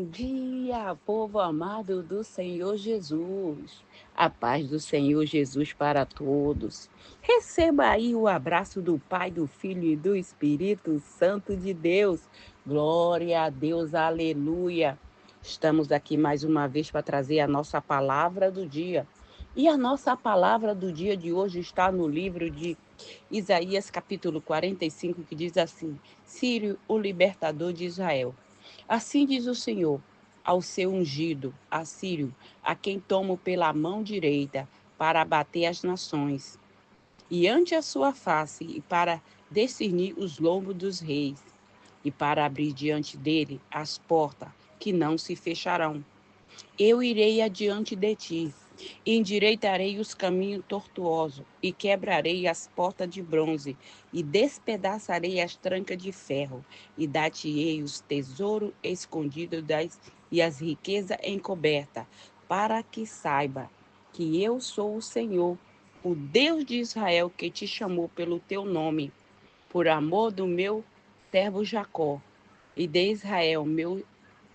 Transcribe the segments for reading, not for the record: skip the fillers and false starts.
dia, povo amado do Senhor Jesus. A paz do Senhor Jesus para todos. Receba aí o abraço do Pai, do Filho e do Espírito Santo de Deus. Glória a Deus, aleluia. Estamos aqui mais uma vez para trazer a nossa palavra do dia. E a nossa palavra do dia de hoje está no livro de Isaías, capítulo 45, que diz assim: Sírio, o libertador de Israel. Assim diz o Senhor ao seu ungido, a Sírio, a quem tomo pela mão direita para abater as nações, e ante a sua face, e para discernir os lombos dos reis, e para abrir diante dele as portas que não se fecharão. Eu irei adiante de ti, e endireitarei os caminhos tortuosos, e quebrarei as portas de bronze, e despedaçarei as trancas de ferro, e dar-te-ei os tesouros escondidos e as riquezas encobertas, para que saiba que eu sou o Senhor, o Deus de Israel, que te chamou pelo teu nome, por amor do meu servo Jacó, e de Israel, meu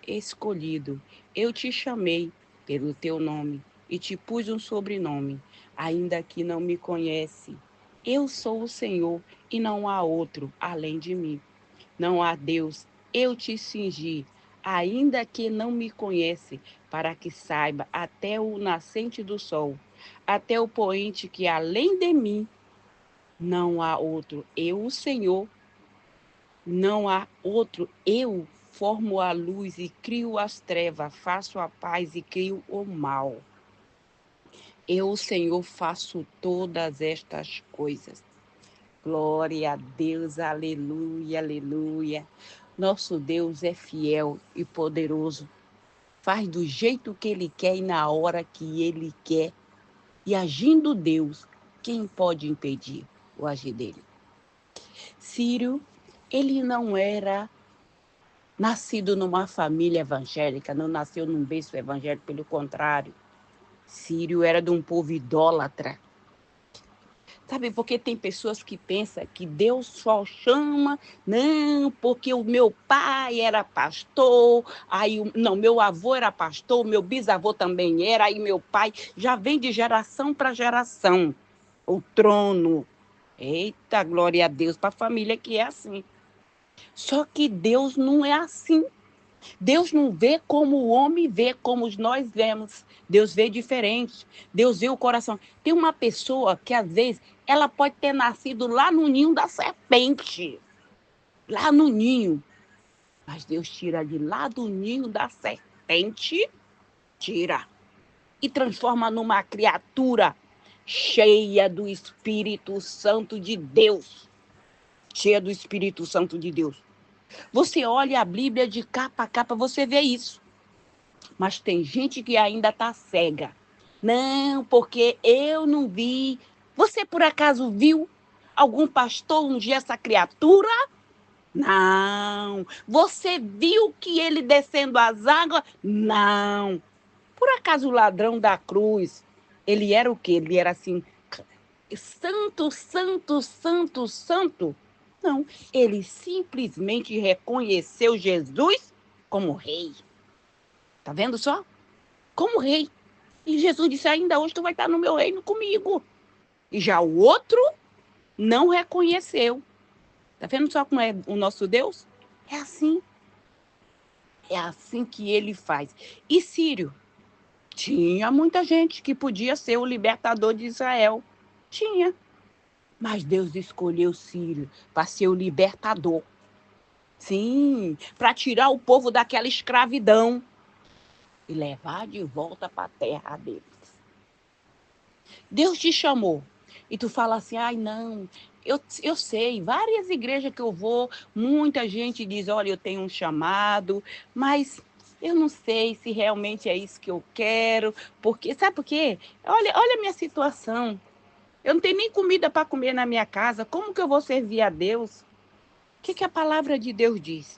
escolhido. Eu te chamei pelo teu nome e te pus um sobrenome, ainda que não me conhece. Eu sou o Senhor e não há outro além de mim. Não há Deus, eu te cingi, ainda que não me conhece, para que saiba até o nascente do sol, até o poente que além de mim não há outro. Eu, o Senhor, não há outro. Eu formo a luz e crio as trevas, faço a paz e crio o mal. Eu, o Senhor, faço todas estas coisas. Glória a Deus, aleluia, aleluia. Nosso Deus é fiel e poderoso. Faz do jeito que Ele quer e na hora que Ele quer. E agindo Deus, quem pode impedir o agir dele? Sírio, ele não era nascido numa família evangélica, não nasceu num berço evangélico, pelo contrário. Sírio era de um povo idólatra. Sabe, porque tem pessoas que pensam que Deus só chama, não, porque o meu pai era pastor, aí, não, meu avô era pastor, meu bisavô também era, aí meu pai já vem de geração para geração, o trono. Eita, glória a Deus, para a família que é assim. Só que Deus não é assim. Deus não vê como o homem vê, como nós vemos. Deus vê diferente. Deus vê o coração. Tem uma pessoa que, às vezes, ela pode ter nascido lá no ninho da serpente. Lá no ninho. Mas Deus tira de lá do ninho da serpente, tira. E transforma numa criatura cheia do Espírito Santo de Deus. Cheia do Espírito Santo de Deus. Você olha a Bíblia de capa a capa, você vê isso. Mas tem gente que ainda está cega. Não, porque eu não vi. Você por acaso viu algum pastor ungir essa criatura? Não. Você viu que ele descendo as águas? Não. Por acaso o ladrão da cruz, ele era o quê? Ele era assim, santo, santo, santo, santo? Não. Ele simplesmente reconheceu Jesus como rei. Tá vendo só? Como rei. E Jesus disse: ainda hoje tu vai estar no meu reino comigo. E já o outro não reconheceu. Tá vendo só como é o nosso Deus? É assim. É assim que ele faz. E Sírio? Tinha muita gente que podia ser o libertador de Israel. Tinha. Mas Deus escolheu Sírio para ser o libertador. Sim, para tirar o povo daquela escravidão e levar de volta para a terra deles. Deus te chamou e tu fala assim: ai, não, eu sei, várias igrejas que eu vou, muita gente diz: olha, eu tenho um chamado, mas eu não sei se realmente é isso que eu quero, porque, sabe por quê? Olha a minha situação, eu não tenho nem comida para comer na minha casa, como que eu vou servir a Deus? O que a palavra de Deus diz?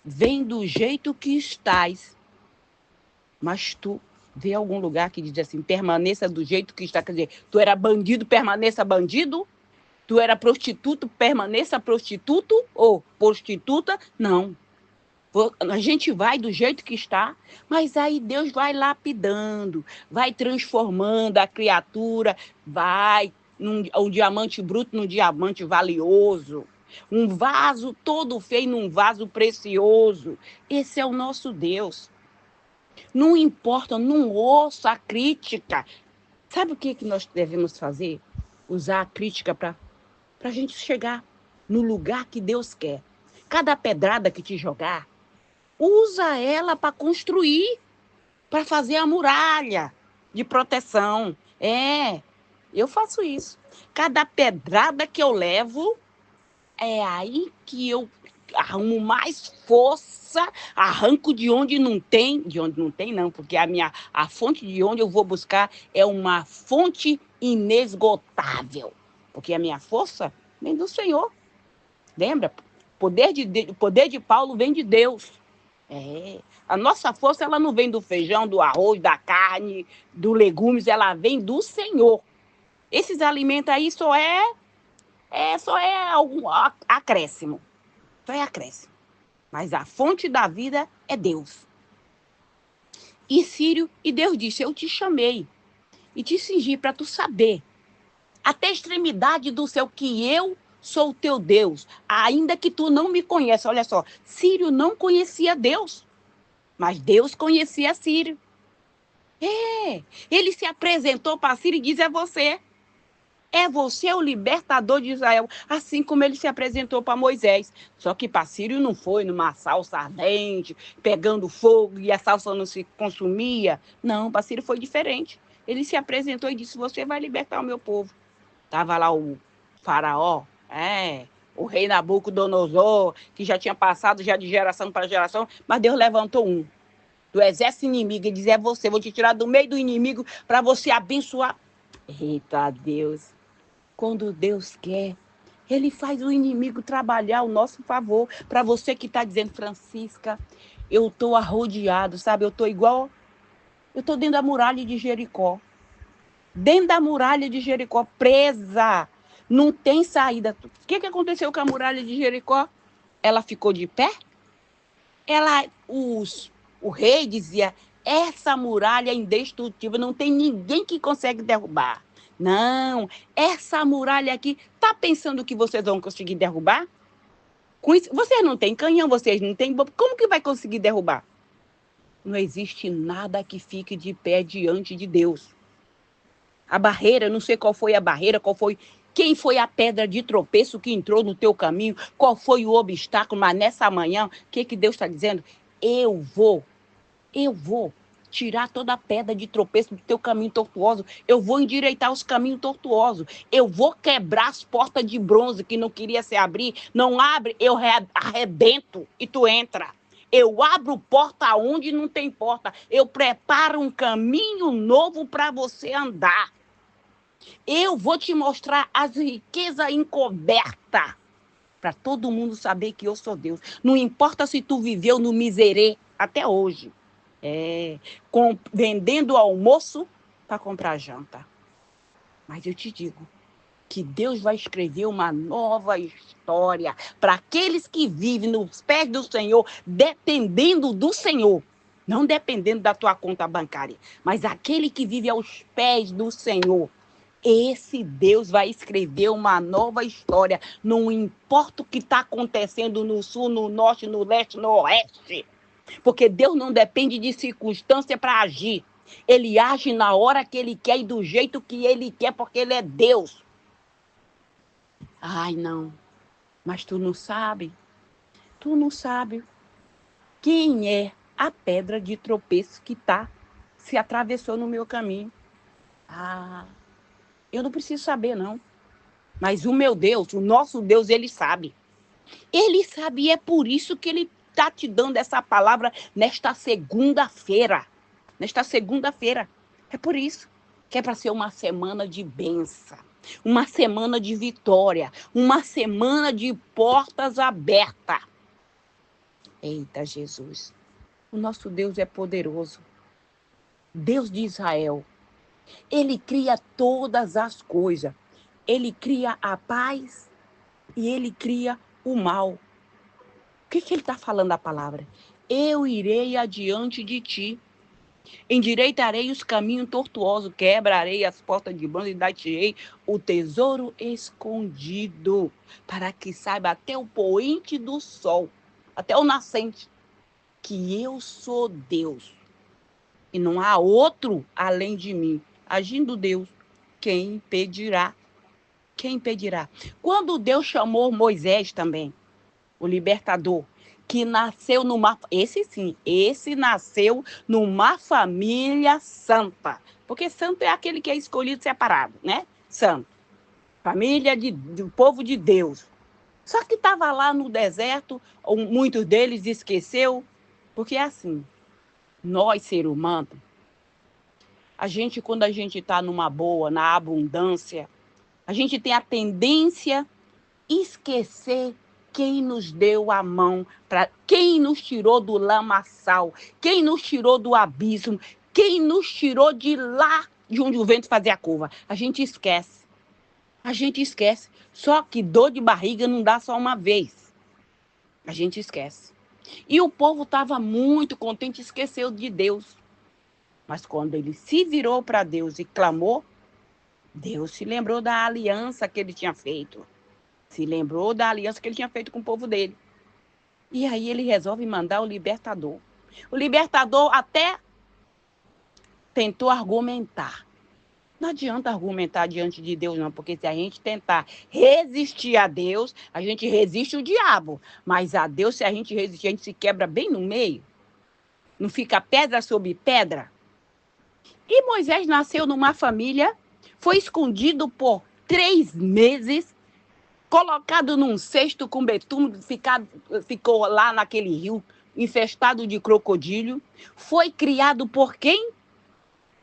Vem do jeito que estás, mas tu vê algum lugar que diz assim: permaneça do jeito que está. Quer dizer, tu era bandido, permaneça bandido? Tu era prostituto, permaneça prostituto ou prostituta? Não. A gente vai do jeito que está, mas aí Deus vai lapidando, vai transformando a criatura, vai um diamante bruto num diamante valioso, um vaso todo feio num vaso precioso. Esse é o nosso Deus. Não importa, não ouça a crítica. Sabe o que nós devemos fazer? Usar a crítica para a gente chegar no lugar que Deus quer. Cada pedrada que te jogar, usa ela para construir, para fazer a muralha de proteção. Eu faço isso. Cada pedrada que eu levo, é aí que eu arrumo mais força, arranco de onde não tem não, porque a fonte de onde eu vou buscar é uma fonte inesgotável, porque a minha força vem do Senhor. Lembra? O poder de Paulo vem de Deus. A nossa força ela não vem do feijão, do arroz, da carne, dos legumes, ela vem do Senhor. Esses alimentos aí só é algum acréscimo. Só é acréscimo. Mas a fonte da vida é Deus. E Deus disse: eu te chamei e te cingi para tu saber, até a extremidade do céu, que eu sou o teu Deus, ainda que tu não me conheças. Olha só, Sírio não conhecia Deus, mas Deus conhecia Sírio. Ele se apresentou para Sírio e disse: é você o libertador de Israel, assim como ele se apresentou para Moisés. Só que para Sírio não foi numa salsa ardente, pegando fogo e a salsa não se consumia. Não, para Sírio foi diferente. Ele se apresentou e disse: você vai libertar o meu povo. Estava lá o faraó, o rei Nabucodonosor, que já tinha passado já de geração para geração, mas Deus levantou um do exército inimigo e disse: é você, vou te tirar do meio do inimigo para você abençoar. Eita Deus! Quando Deus quer, Ele faz o inimigo trabalhar ao nosso favor. Para você que está dizendo: Francisca, eu estou arrodeado, sabe? Eu estou dentro da muralha de Jericó. Dentro da muralha de Jericó, presa. Não tem saída. O que aconteceu com a muralha de Jericó? Ela ficou de pé? O rei dizia: essa muralha é indestrutível, não tem ninguém que consegue derrubar. Não, essa muralha aqui, tá pensando que vocês vão conseguir derrubar? Com isso, vocês não têm canhão, vocês não têm bomba, como que vai conseguir derrubar? Não existe nada que fique de pé diante de Deus. A barreira, não sei qual foi a barreira, quem foi a pedra de tropeço que entrou no teu caminho, qual foi o obstáculo, mas nessa manhã, o que Deus está dizendo? Eu vou tirar toda a pedra de tropeço do teu caminho tortuoso. Eu vou endireitar os caminhos tortuosos. Eu vou quebrar as portas de bronze que não queria se abrir. Não abre, eu arrebento e tu entra. Eu abro porta onde não tem porta. Eu preparo um caminho novo para você andar. Eu vou te mostrar as riquezas encobertas para todo mundo saber que eu sou Deus. Não importa se tu viveu no miserê até hoje. Vendendo almoço para comprar janta. Mas eu te digo que Deus vai escrever uma nova história para aqueles que vivem nos pés do Senhor, dependendo do Senhor. Não dependendo da tua conta bancária, mas aquele que vive aos pés do Senhor. Esse Deus vai escrever uma nova história. Não importa o que está acontecendo no sul, no norte, no leste, no oeste. Porque Deus não depende de circunstância para agir. Ele age na hora que Ele quer e do jeito que Ele quer, porque Ele é Deus. Ai, não. Mas tu não sabe. Tu não sabe quem é a pedra de tropeço que se atravessou no meu caminho. Eu não preciso saber, não. Mas o meu Deus, o nosso Deus, Ele sabe. Ele sabe e é por isso que Ele está te dando essa palavra nesta segunda-feira. É por isso que é para ser uma semana de bênção, uma semana de vitória, uma semana de portas abertas. Eita, Jesus. O nosso Deus é poderoso. Deus de Israel. Ele cria todas as coisas. Ele cria a paz e Ele cria o mal. O que ele está falando a palavra? Eu irei adiante de ti. Endireitarei os caminhos tortuosos, quebrarei as portas de bronze e dar-te-ei o tesouro escondido, para que saiba até o poente do sol, até o nascente, que eu sou Deus. E não há outro além de mim. Agindo Deus, quem impedirá? Quem impedirá? Quando Deus chamou Moisés também, o libertador, que nasceu numa... esse nasceu numa família santa. Porque santo é aquele que é escolhido separado, né? Santo. Família do povo de Deus. Só que estava lá no deserto, muitos deles esqueceu, porque é assim, nós, ser humano, quando a gente está numa boa, na abundância, a gente tem a tendência a esquecer quem nos deu a mão, quem nos tirou do lamaçal, quem nos tirou do abismo, quem nos tirou de lá de onde o vento fazia a curva. A gente esquece. A gente esquece. Só que dor de barriga não dá só uma vez. A gente esquece. E o povo estava muito contente, esqueceu de Deus. Mas quando ele se virou para Deus e clamou, Deus se lembrou da aliança que ele tinha feito. Se lembrou da aliança que ele tinha feito com o povo dele. E aí ele resolve mandar o libertador. O libertador até tentou argumentar. Não adianta argumentar diante de Deus, não, porque se a gente tentar resistir a Deus, a gente resiste o diabo. Mas a Deus, se a gente resistir, a gente se quebra bem no meio. Não fica pedra sobre pedra. E Moisés nasceu numa família, foi escondido por 3 meses, colocado num cesto com betume, ficou lá naquele rio infestado de crocodilo. Foi criado por quem?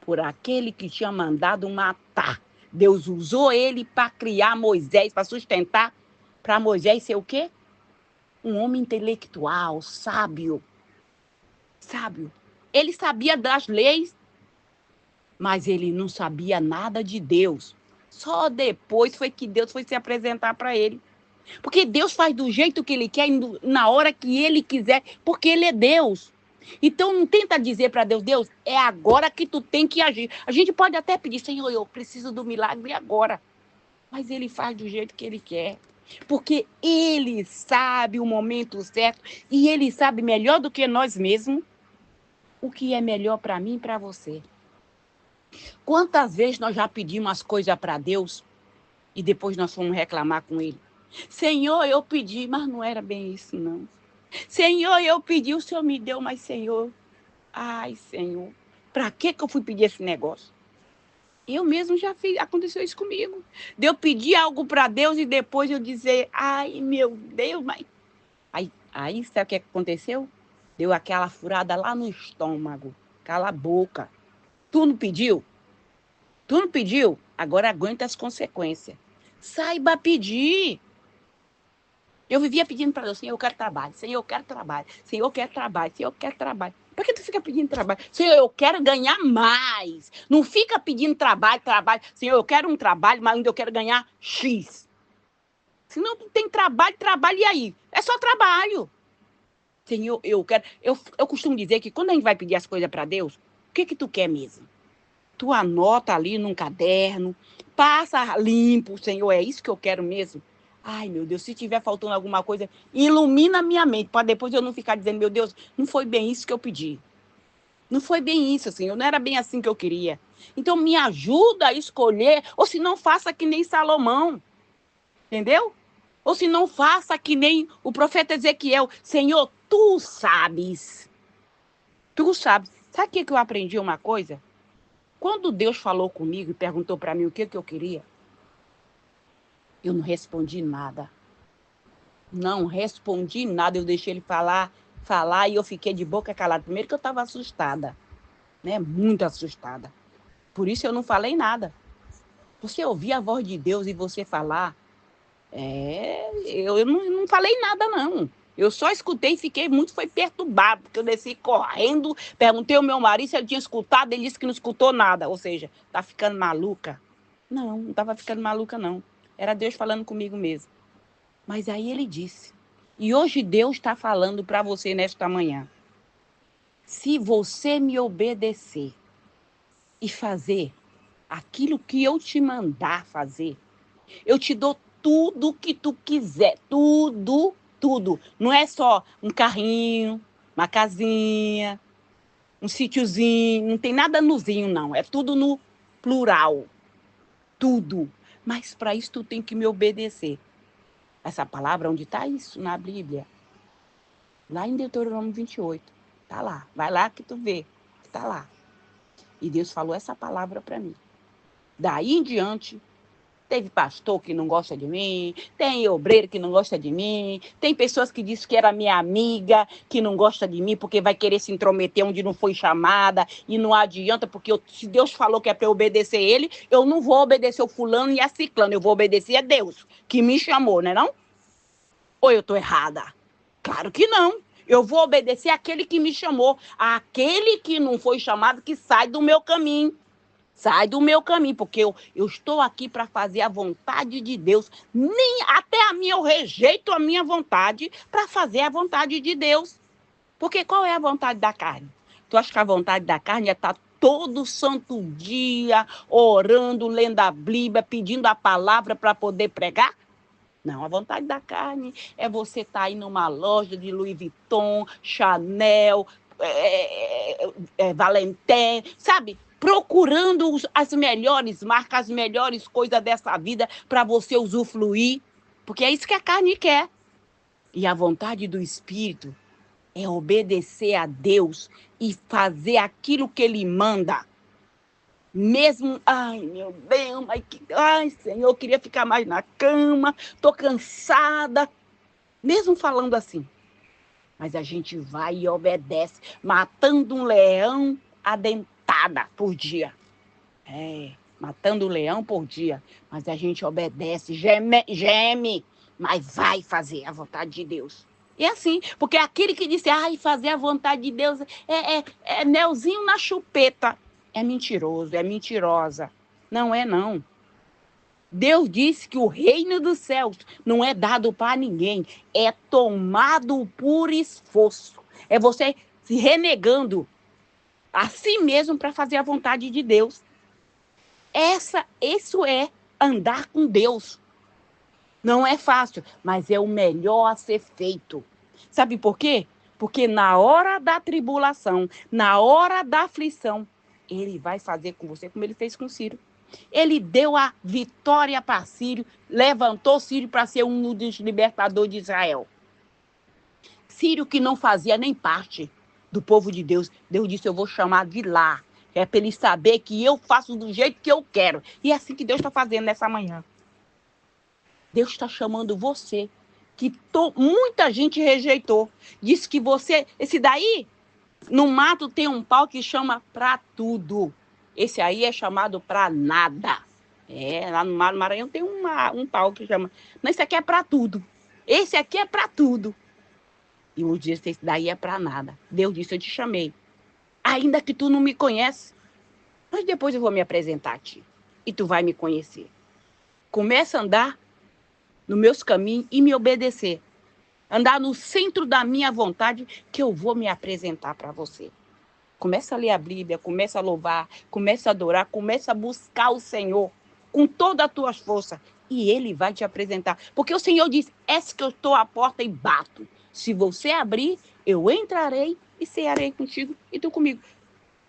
Por aquele que tinha mandado matar. Deus usou ele para criar Moisés, para sustentar, para Moisés ser o quê? Um homem intelectual, sábio. Sábio. Ele sabia das leis, mas ele não sabia nada de Deus. Só depois foi que Deus foi se apresentar para ele. Porque Deus faz do jeito que ele quer, na hora que ele quiser, porque ele é Deus. Então não tenta dizer para Deus, Deus, é agora que tu tem que agir. A gente pode até pedir, Senhor, eu preciso do milagre agora. Mas ele faz do jeito que ele quer. Porque ele sabe o momento certo e ele sabe melhor do que nós mesmos o que é melhor para mim e para você. Quantas vezes nós já pedimos as coisas para Deus e depois nós fomos reclamar com ele? Senhor, eu pedi, mas não era bem isso, não. Senhor, eu pedi, o Senhor me deu, mas Senhor, ai, Senhor, para que eu fui pedir esse negócio? Eu mesmo já fiz, aconteceu isso comigo. De eu pedir algo para Deus e depois eu dizer, ai, meu Deus, mas... Aí sabe o que aconteceu? Deu aquela furada lá no estômago. Cala a boca. Tu não pediu? Tu não pediu? Agora aguenta as consequências. Saiba pedir. Eu vivia pedindo para Deus, Senhor, eu quero trabalho. Senhor, eu quero trabalho. Senhor, eu quero trabalho. Senhor, eu quero trabalho. Por que tu fica pedindo trabalho? Senhor, eu quero ganhar mais. Não fica pedindo trabalho. Senhor, eu quero um trabalho, mas ainda eu quero ganhar X. Se não tem trabalho, e aí? É só trabalho. Senhor, eu quero... Eu costumo dizer que quando a gente vai pedir as coisas para Deus, o que tu quer mesmo? Tu anota ali num caderno, passa limpo, Senhor, é isso que eu quero mesmo? Ai, meu Deus, se tiver faltando alguma coisa, ilumina a minha mente, para depois eu não ficar dizendo, meu Deus, não foi bem isso que eu pedi. Não foi bem isso, Senhor, não era bem assim que eu queria. Então, me ajuda a escolher, ou se não, faça que nem Salomão, entendeu? Ou se não, faça que nem o profeta Ezequiel. Senhor, tu sabes. Tu sabes. Sabe o que eu aprendi uma coisa? Quando Deus falou comigo e perguntou para mim o que eu queria, eu não respondi nada. Não respondi nada. Eu deixei ele falar e eu fiquei de boca calada. Primeiro que eu estava assustada, né? Muito assustada. Por isso eu não falei nada. Você ouvir a voz de Deus e você falar, eu não falei nada, não. Eu só escutei e fiquei foi perturbado, porque eu desci correndo, perguntei ao meu marido se ele tinha escutado, ele disse que não escutou nada, ou seja, tá ficando maluca? Não estava ficando maluca, não. Era Deus falando comigo mesmo. Mas aí ele disse, E hoje Deus está falando para você nesta manhã. Se você me obedecer e fazer aquilo que eu te mandar fazer, eu te dou tudo que tu quiser. Tudo, tudo. Não é só um carrinho, uma casinha, um sítiozinho. Não tem nada nozinho, não. É tudo no plural. Tudo. Mas para isso tu tem que me obedecer. Essa palavra, onde está isso na Bíblia? Lá em Deuteronômio 28. Tá lá. Vai lá que tu vê. Tá lá. E Deus falou essa palavra para mim. Daí em diante, teve pastor que não gosta de mim, tem obreiro que não gosta de mim, tem pessoas que dizem que era minha amiga, que não gosta de mim porque vai querer se intrometer onde não foi chamada, e não adianta, porque se Deus falou que é para eu obedecer ele, eu não vou obedecer o fulano e a ciclano, eu vou obedecer a Deus, que me chamou, né não? Ou eu estou errada? Claro que não. Eu vou obedecer aquele que me chamou, aquele que não foi chamado, que sai do meu caminho. Sai do meu caminho, porque eu estou aqui para fazer a vontade de Deus. Nem até a minha, eu rejeito a minha vontade para fazer a vontade de Deus. Porque qual é a vontade da carne? Tu acha que a vontade da carne é estar todo santo dia orando, lendo a Bíblia, pedindo a palavra para poder pregar? Não, a vontade da carne é você estar aí numa loja de Louis Vuitton, Chanel, Valentin, sabe? Procurando as melhores marcas, as melhores coisas dessa vida para você usufruir, porque é isso que a carne quer. E a vontade do Espírito é obedecer a Deus e fazer aquilo que Ele manda. Mesmo, ai meu Deus, ai Senhor, eu queria ficar mais na cama, tô cansada, mesmo falando assim. Mas a gente vai e obedece, matando um leão a dentada por dia. Matando um leão por dia, mas a gente obedece, geme, mas vai fazer a vontade de Deus. E é assim, porque aquele que disse, fazer a vontade de Deus é melzinho na chupeta, é mentiroso, é mentirosa. Não é, não. Deus disse que o reino dos céus não é dado para ninguém, é tomado por esforço. É você se renegando a si mesmo para fazer a vontade de Deus. Isso é andar com Deus. Não é fácil, mas é o melhor a ser feito. Sabe por quê? Porque na hora da tribulação, na hora da aflição, ele vai fazer com você como ele fez com Ciro. Ele deu a vitória para Ciro, levantou Ciro para ser um dos libertadores de Israel. Ciro, que não fazia nem parte do povo de Deus, Deus disse, eu vou chamar de lá. É para ele saber que eu faço do jeito que eu quero. E é assim que Deus está fazendo nessa manhã. Deus está chamando você, que muita gente rejeitou. Disse que você, esse daí, no mato tem um pau que chama pra tudo. Esse aí é chamado pra nada. Lá no Maranhão tem um pau que chama. Não, esse aqui é pra tudo. Esse aqui é pra tudo. E o dia esse daí é pra nada. Deus disse, eu te chamei. Ainda que tu não me conhece, mas depois eu vou me apresentar a ti. E tu vai me conhecer. Começa a andar nos meus caminhos e me obedecer. Andar no centro da minha vontade, que eu vou me apresentar para você. Começa a ler a Bíblia, começa a louvar, começa a adorar, começa a buscar o Senhor com todas as tuas forças. E Ele vai te apresentar. Porque o Senhor diz, que eu estou à porta e bato. Se você abrir, eu entrarei e cearei contigo e tu comigo.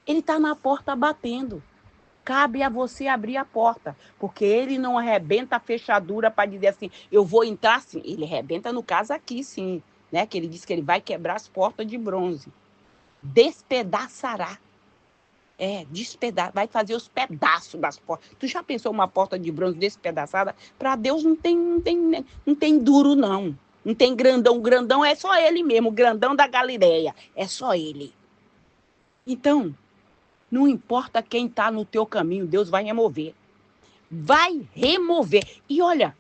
Ele está na porta batendo. Cabe a você abrir a porta, porque ele não arrebenta a fechadura para dizer assim, eu vou entrar sim. Ele arrebenta, no caso, aqui sim, né? Que ele diz que ele vai quebrar as portas de bronze. Despedaçará. Vai fazer os pedaços das portas. Tu já pensou uma porta de bronze despedaçada? Para Deus não tem duro, não. Não tem grandão. Grandão é só ele mesmo, o grandão da Galileia. É só ele. Então, não importa quem está no teu caminho, Deus vai remover. Vai remover. E olha,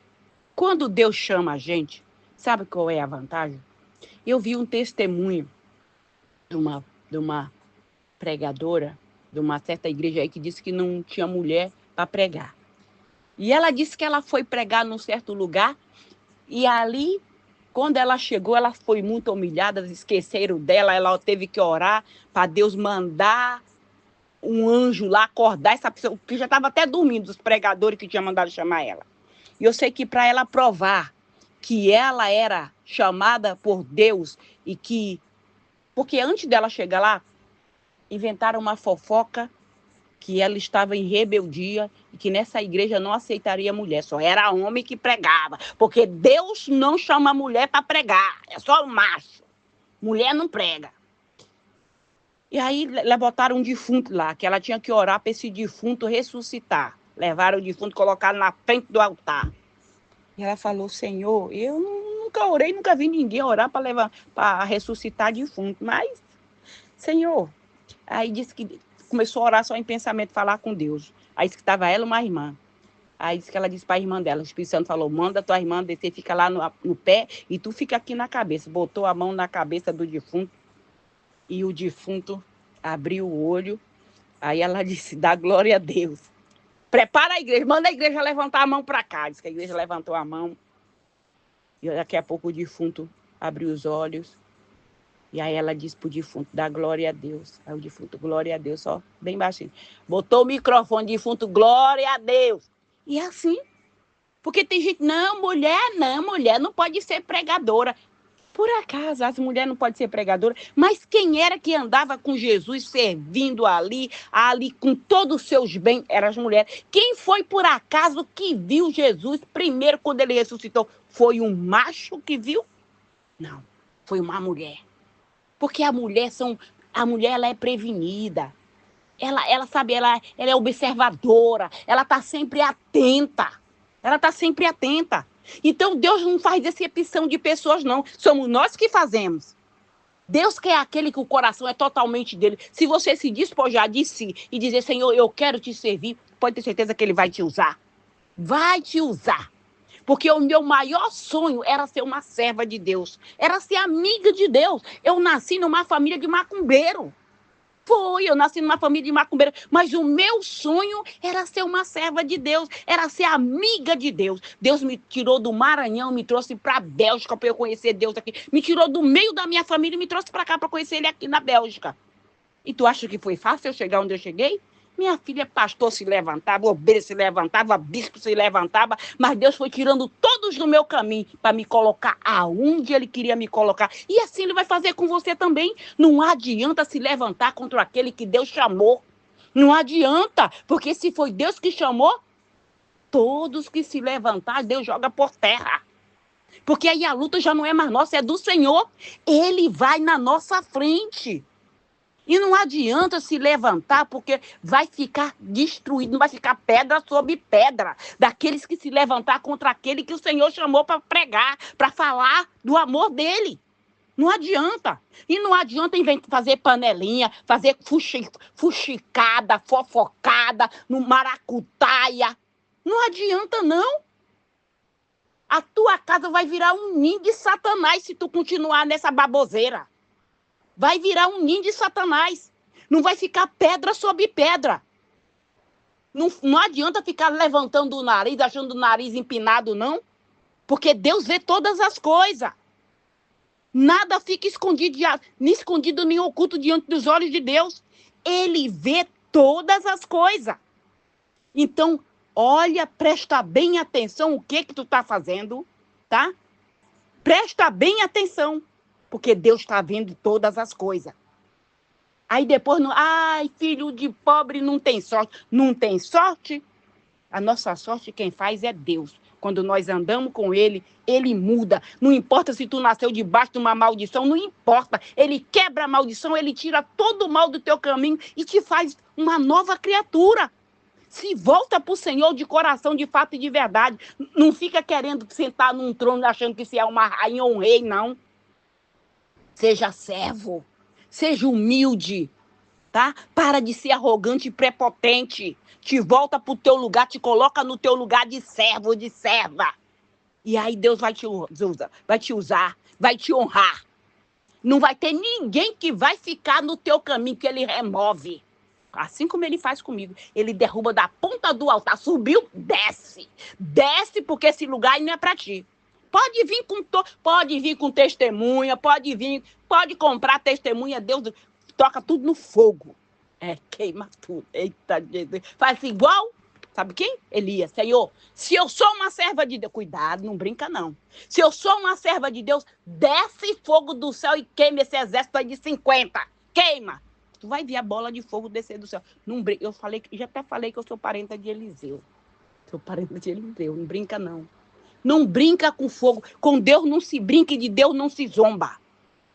quando Deus chama a gente, sabe qual é a vantagem? Eu vi um testemunho de uma pregadora, de uma certa igreja aí, que disse que não tinha mulher para pregar. E ela disse que ela foi pregar num certo lugar, e ali, Quando ela chegou, ela foi muito humilhada, esqueceram dela, ela teve que orar para Deus mandar um anjo lá acordar essa pessoa, que já estava até dormindo, os pregadores que tinham mandado chamar ela. E eu sei que para ela provar que ela era chamada por Deus e que... Porque antes dela chegar lá, inventaram uma fofoca que ela estava em rebeldia e que nessa igreja não aceitaria mulher, só era homem que pregava, porque Deus não chama mulher para pregar, é só o macho. Mulher não prega. E aí botaram um defunto lá, que ela tinha que orar para esse defunto ressuscitar. Levaram o defunto, colocaram na frente do altar. E ela falou: Senhor, eu nunca orei, nunca vi ninguém orar para ressuscitar defunto. Mas, Senhor, aí disse que começou a orar só em pensamento, falar com Deus. Aí disse que estava ela e uma irmã. Aí disse que ela disse para a irmã dela, o Espírito Santo falou: manda tua irmã descer, fica lá no pé e tu fica aqui na cabeça. Botou a mão na cabeça do defunto. E o defunto abriu o olho. Aí ela disse: dá glória a Deus. Prepara a igreja, manda a igreja levantar a mão para cá. Diz que a igreja levantou a mão. E daqui a pouco o defunto abriu os olhos. E aí ela disse pro defunto: dá glória a Deus. Aí o defunto: glória a Deus, só bem baixinho. Botou o microfone, defunto: glória a Deus. E assim, porque tem gente: não, mulher não pode ser pregadora. Por acaso, as mulheres não podem ser pregadoras, mas quem era que andava com Jesus servindo ali com todos os seus bens, eram as mulheres. Quem foi por acaso que viu Jesus primeiro quando ele ressuscitou? Foi um macho que viu? Não, foi uma mulher. Porque a mulher ela é prevenida. Ela sabe, ela é observadora, ela está sempre atenta. Ela está sempre atenta. Então, Deus não faz exceção de pessoas, não. Somos nós que fazemos. Deus quer aquele que o coração é totalmente dele. Se você se despojar de si e dizer: Senhor, eu quero te servir, pode ter certeza que ele vai te usar. Vai te usar. Porque o meu maior sonho era ser uma serva de Deus. Era ser amiga de Deus. Eu nasci numa família de macumbeiro. Eu nasci numa família de macumbeiro, mas o meu sonho era ser uma serva de Deus, era ser amiga de Deus. Deus me tirou do Maranhão, me trouxe para a Bélgica para eu conhecer Deus aqui. Me tirou do meio da minha família e me trouxe para cá para conhecer ele aqui na Bélgica. E tu acha que foi fácil eu chegar onde eu cheguei? Minha filha, pastor se levantava, obreiro se levantava, bispo se levantava, mas Deus foi tirando todos do meu caminho para me colocar aonde Ele queria me colocar. E assim Ele vai fazer com você também. Não adianta se levantar contra aquele que Deus chamou. Não adianta, porque se foi Deus que chamou, todos que se levantar, Deus joga por terra. Porque aí a luta já não é mais nossa, é do Senhor. Ele vai na nossa frente. E não adianta se levantar, porque vai ficar destruído, não vai ficar pedra sobre pedra, daqueles que se levantar contra aquele que o Senhor chamou para pregar, para falar do amor dele. Não adianta. E não adianta fazer panelinha, fazer fuxicada, fofocada, no maracutaia. Não adianta, não. A tua casa vai virar um ninho de Satanás se tu continuar nessa baboseira. Vai virar um ninho de Satanás. Não vai ficar pedra sobre pedra. Não adianta ficar levantando o nariz, achando o nariz empinado, não. Porque Deus vê todas as coisas. Nada fica escondido nem oculto diante dos olhos de Deus. Ele vê todas as coisas. Então, olha, presta bem atenção o que tu está fazendo, tá? Presta bem atenção. Porque Deus está vendo todas as coisas. Aí depois, ai, filho de pobre não tem sorte. Não tem sorte? A nossa sorte quem faz é Deus. Quando nós andamos com Ele, Ele muda. Não importa se tu nasceu debaixo de uma maldição, não importa. Ele quebra a maldição, Ele tira todo o mal do teu caminho e te faz uma nova criatura. Se volta para o Senhor de coração, de fato e de verdade. Não fica querendo sentar num trono achando que você é uma rainha ou um rei, não. Seja servo, seja humilde, tá? Para de ser arrogante e prepotente. Te volta para o teu lugar, te coloca no teu lugar de servo, de serva. E aí Deus vai te usar, vai te honrar. Não vai ter ninguém que vai ficar no teu caminho que Ele remove. Assim como Ele faz comigo. Ele derruba da ponta do altar, subiu, desce. Desce porque esse lugar não é para ti. Pode vir com testemunha, pode comprar testemunha, Deus toca tudo no fogo. Queima tudo. Eita, Jesus. Faz igual, sabe quem? Elias. Senhor, se eu sou uma serva de Deus, cuidado, não brinca não. Se eu sou uma serva de Deus, desce fogo do céu e queima esse exército aí de 50. Queima. Tu vai ver a bola de fogo descer do céu. Não brinca. Já até falei que eu sou parenta de Eliseu. Sou parenta de Eliseu, não brinca não. Não brinca com fogo. Com Deus não se brinca e de Deus não se zomba.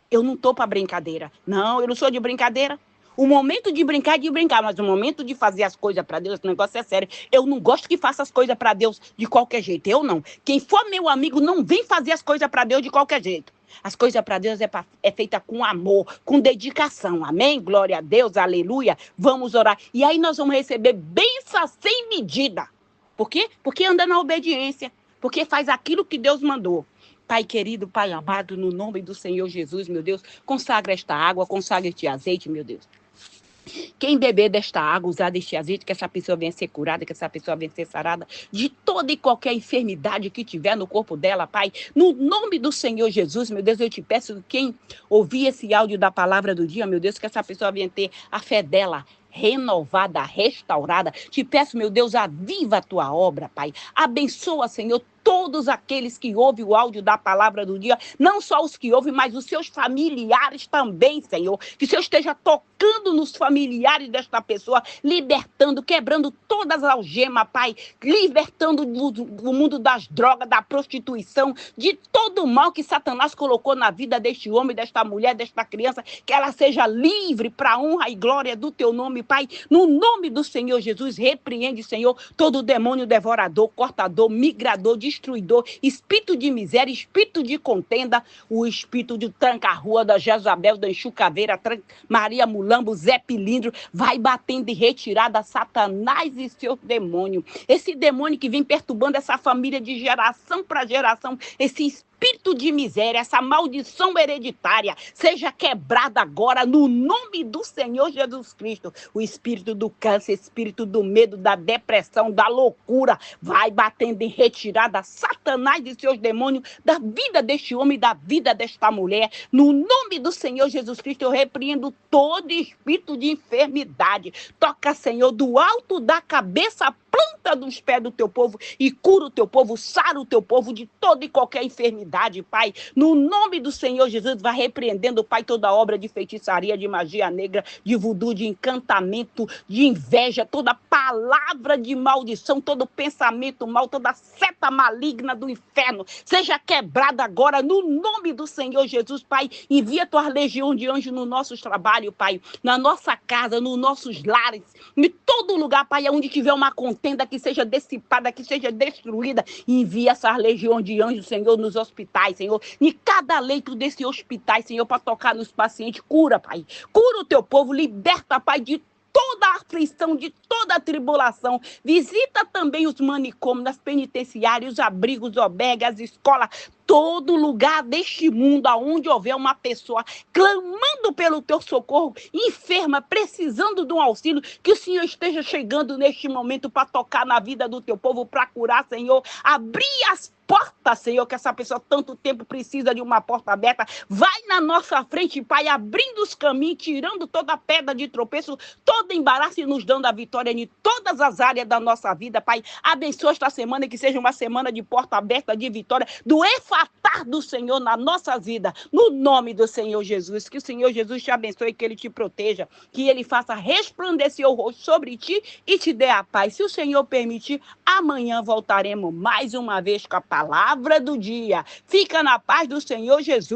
Eu não tô para brincadeira. Não, eu não sou de brincadeira. O momento de brincar é de brincar, mas o momento de fazer as coisas para Deus, esse negócio é sério. Eu não gosto que faça as coisas para Deus de qualquer jeito. Eu não. Quem for meu amigo não vem fazer as coisas para Deus de qualquer jeito. As coisas para Deus é feita com amor, com dedicação. Amém? Glória a Deus, aleluia. Vamos orar. E aí nós vamos receber bênção sem medida. Por quê? Porque anda na obediência. Porque faz aquilo que Deus mandou. Pai querido, Pai amado, no nome do Senhor Jesus, meu Deus, consagra esta água, consagra este azeite, meu Deus. Quem beber desta água, usar deste azeite, que essa pessoa venha ser curada, que essa pessoa venha ser sarada de toda e qualquer enfermidade que tiver no corpo dela, Pai. No nome do Senhor Jesus, meu Deus, eu te peço que quem ouvir esse áudio da palavra do dia, meu Deus, que essa pessoa venha ter a fé dela renovada, restaurada. Te peço, meu Deus, aviva a tua obra, Pai. Abençoa, Senhor, todos aqueles que ouvem o áudio da palavra do dia, não só os que ouvem, mas os seus familiares também, Senhor. Que o Senhor esteja tocando nos familiares desta pessoa, libertando, quebrando todas as algemas, Pai, libertando do mundo das drogas, da prostituição, de todo o mal que Satanás colocou na vida deste homem, desta mulher, desta criança, que ela seja livre para a honra e glória do teu nome, Pai. No nome do Senhor Jesus, repreende, Senhor, todo demônio devorador, cortador, migrador, destruidor, espírito de miséria, espírito de contenda, o espírito de tranca-rua da Jezabel, da Enxucaveira, Maria Mulambo, Zé Pilindro, vai batendo em retirada Satanás e seus demônios. Esse demônio que vem perturbando essa família de geração para geração, esse espírito de miséria, essa maldição hereditária, seja quebrada agora no nome do Senhor Jesus Cristo. O espírito do câncer, espírito do medo, da depressão, da loucura, vai batendo em retirada Satanás e seus demônios da vida deste homem, da vida desta mulher. No nome do Senhor Jesus Cristo, eu repreendo todo espírito de enfermidade. Toca, Senhor, do alto da cabeça à planta dos pés do teu povo e cura o teu povo, sara o teu povo de toda e qualquer enfermidade, Pai. No nome do Senhor Jesus, vai repreendendo, Pai, toda obra de feitiçaria, de magia negra, de voodoo, de encantamento, de inveja, toda palavra de maldição, todo pensamento mal, toda seta maligna do inferno, seja quebrada agora no nome do Senhor Jesus, Pai. Envia tua legião de anjos no nosso trabalho, Pai, na nossa casa, nos nossos lares, em todo lugar, Pai, onde tiver uma contenda que seja dissipada, que seja destruída, envia essa legião de anjos, Senhor, nos hospitais, Senhor, em cada leito desse hospital, Senhor, para tocar nos pacientes, cura, Pai, cura o teu povo, liberta, Pai, de toda a aflição, de toda a tribulação. Visita também os manicômios, as penitenciárias, os abrigos, os albergues, as escolas, todo lugar deste mundo, aonde houver uma pessoa clamando pelo teu socorro, enferma, precisando de um auxílio, que o Senhor esteja chegando neste momento para tocar na vida do teu povo, para curar, Senhor, abrir as porta, Senhor, que essa pessoa tanto tempo precisa de uma porta aberta. Vai na nossa frente, Pai, abrindo os caminhos, tirando toda a pedra de tropeço, todo embaraço e nos dando a vitória em todas as áreas da nossa vida, Pai. Abençoa esta semana, que seja uma semana de porta aberta, de vitória, do efatar do Senhor na nossa vida, no nome do Senhor Jesus. Que o Senhor Jesus te abençoe, que Ele te proteja, que Ele faça resplandecer o rosto sobre ti e te dê a paz. Se o Senhor permitir, amanhã voltaremos mais uma vez com a palavra do dia. Fica na paz do Senhor Jesus.